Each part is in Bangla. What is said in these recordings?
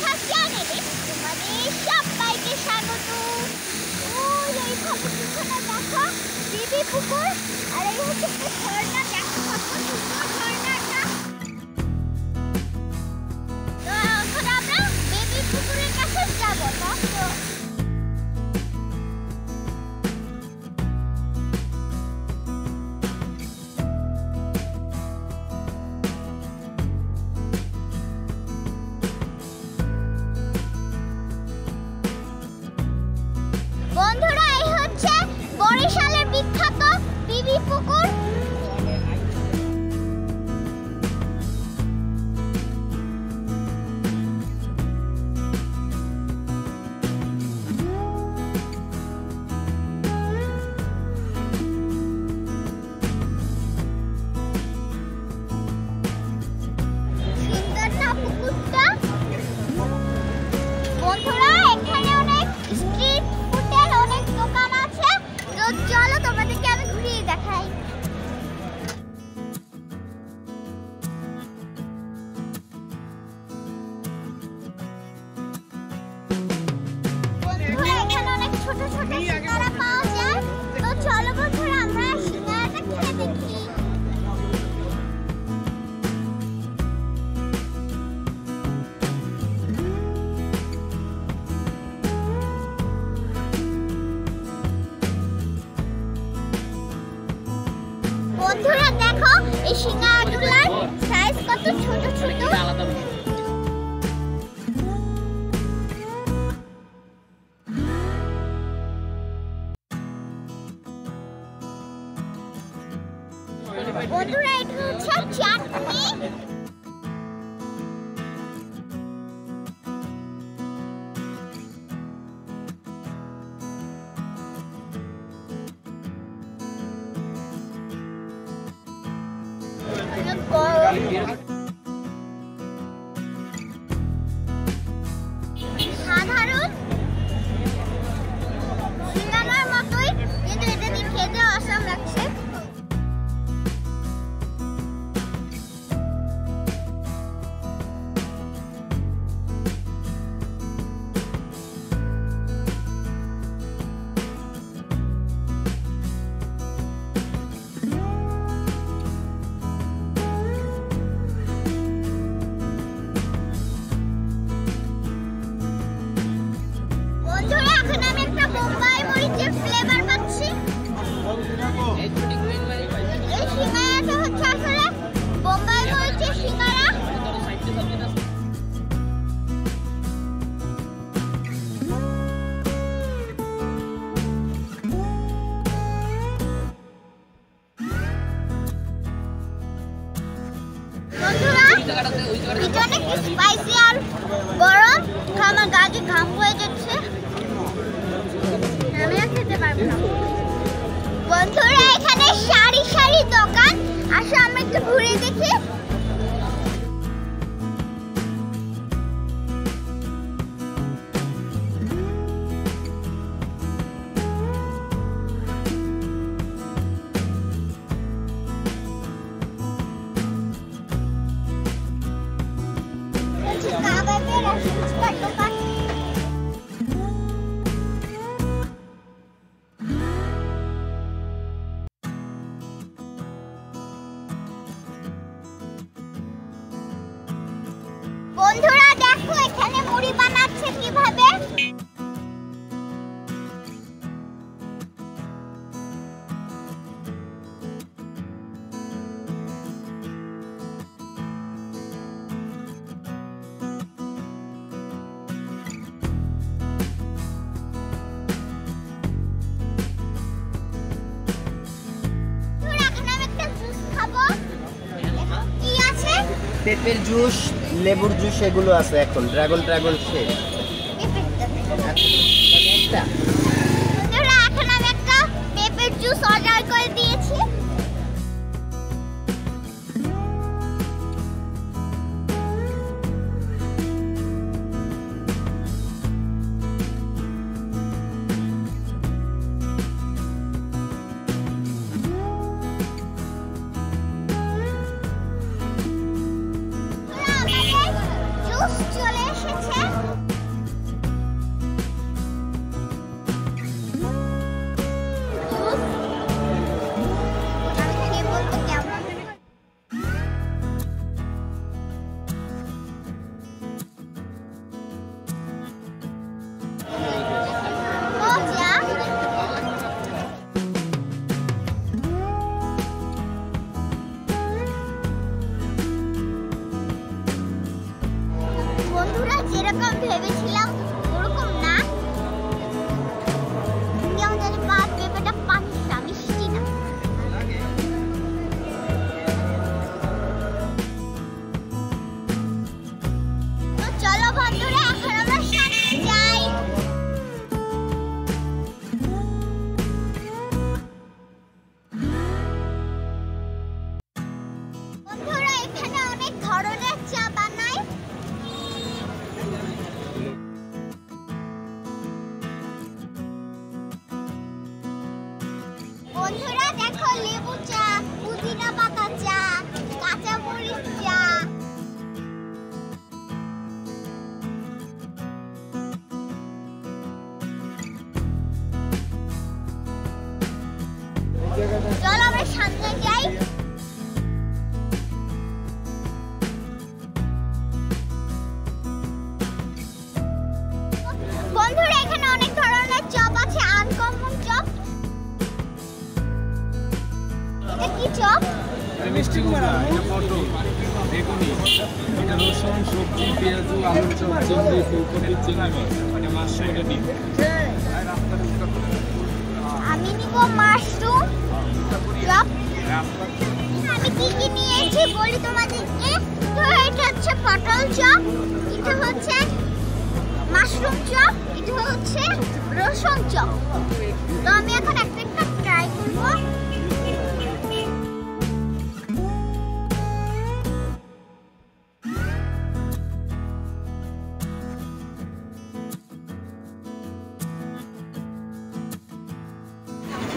কথা চ্যানেলে তোমাদের সবাইকে স্বাগত। ওই এইখানে পিছনে দেখো বিবি পুকুর, আর এই হচ্ছে একটা ঝর্ণা। দেখো কত সুন্দর ঝর্ণাটা। তো এখন আমরা বিবি পুকুরের কাছে যাবো। দেখো বন্ধুরা, এই হচ্ছে বরিশালের বিখ্যাত বিবি পুকুর। সুন্দর না পুকুরটা? বন্ধুরা, এখানে অনেক স্ট্রিট ফুডের অনেক দোকান আছে। তো চলো তোমাদেরকে আমি ঘুরিয়ে দেখাই। বন্ধুরা, এখানে অনেক ছোট ছোট সিঙ্গারা পাওয়া যায়। তো চলো বন্ধুরা, আমরা সিঙ্গারাটা খেয়ে দেখি। বন্ধুরা দেখো, এই সিঙ্গারাগুলোর সাইজ কত ছোট ছোট। বন্ধুরা, এটা হচ্ছে চাটনি। সাধারণ সিঙ্গারার মতোই, কিন্তু এটা দিয়ে খেতে অসাম লাগছে। বন্ধুরা, এখন আমি একটা বোম্বাই মরিচের ফ্লেভার পাচ্ছি। এই সিঙ্গারাটা হচ্ছে আসলে বোম্বাই মরিচের সিঙ্গারা। বন্ধুরা, এটা অনেক স্পাইসি আর গরম। আমার গায়ে ঘাম হয়ে যাচ্ছে, আমি আর খেতে পারবো না। বন্ধুরা, এখানে সারি সারি দোকান। আসো আমরা একটু ঘুরে দেখি। বন্ধুরা দেখো, এখানে মুড়ি বানাচ্ছে কিভাবে। পেঁপের জুস, লেবুর জুস এগুলো আছে এখন। Dragon shake. এখন আমি একটা পেঁপের জুস অর্ডার করে দিয়েছি। জুস চলে এসেছে। বন্ধুরা দেখো লেবু চা, পুদিনা পাতা চা, কাঁচা মরিচ চা। চলো আমরা সামনে যাই। বন্ধুরা এখানে অনেক ধরনের চপ আছে, আনকমন চপ। এটা কি চপ? মিষ্টি কুমড়া, এটা পটল, বেগুনি, এটা রসুন, সবজি, পেঁয়াজ, আলুর চপ, চিংড়ি, ফুলকপি, চিংড়ি মাছ, এটা মাশরুম, এটা ডিম। আমি নিব মাশরুম চপ। আমি কি কি নিয়েছি বলি তোমাদেরকে। তো এটা হচ্ছে পটল চপ, এটা হচ্ছে মাশরুম চপ, এটা হচ্ছে রসুন চপ। তো আমি এখন একটা একটা ট্রাই করব।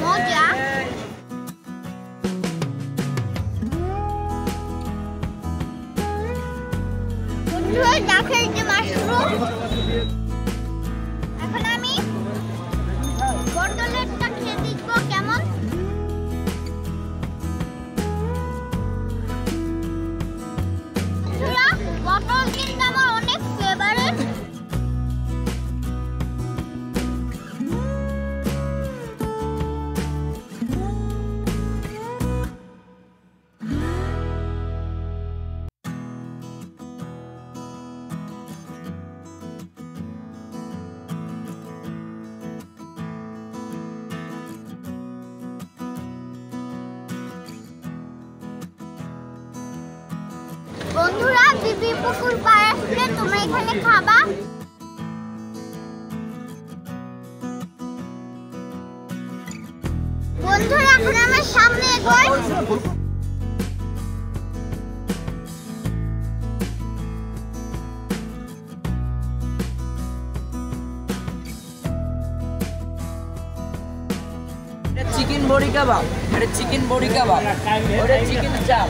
মজা। বন্ধুরা দেখো এই যে মাশরুম। এখন আমি পটলেরটা খেয়ে দেখবো কেমন। বন্ধুরা পটল কিন্তু আমার অনেক ফেভারিট। বন্ধুরা বিবি পুকুর পাড়ে আসলে তোমরা এখানে খাবা। বন্ধুরা এখন আমার সামনে এগোই। চিকেন বড়ি কাবাব, এটা চিকেন বড়ি কাবাব, ওটা চিকেন চাপ।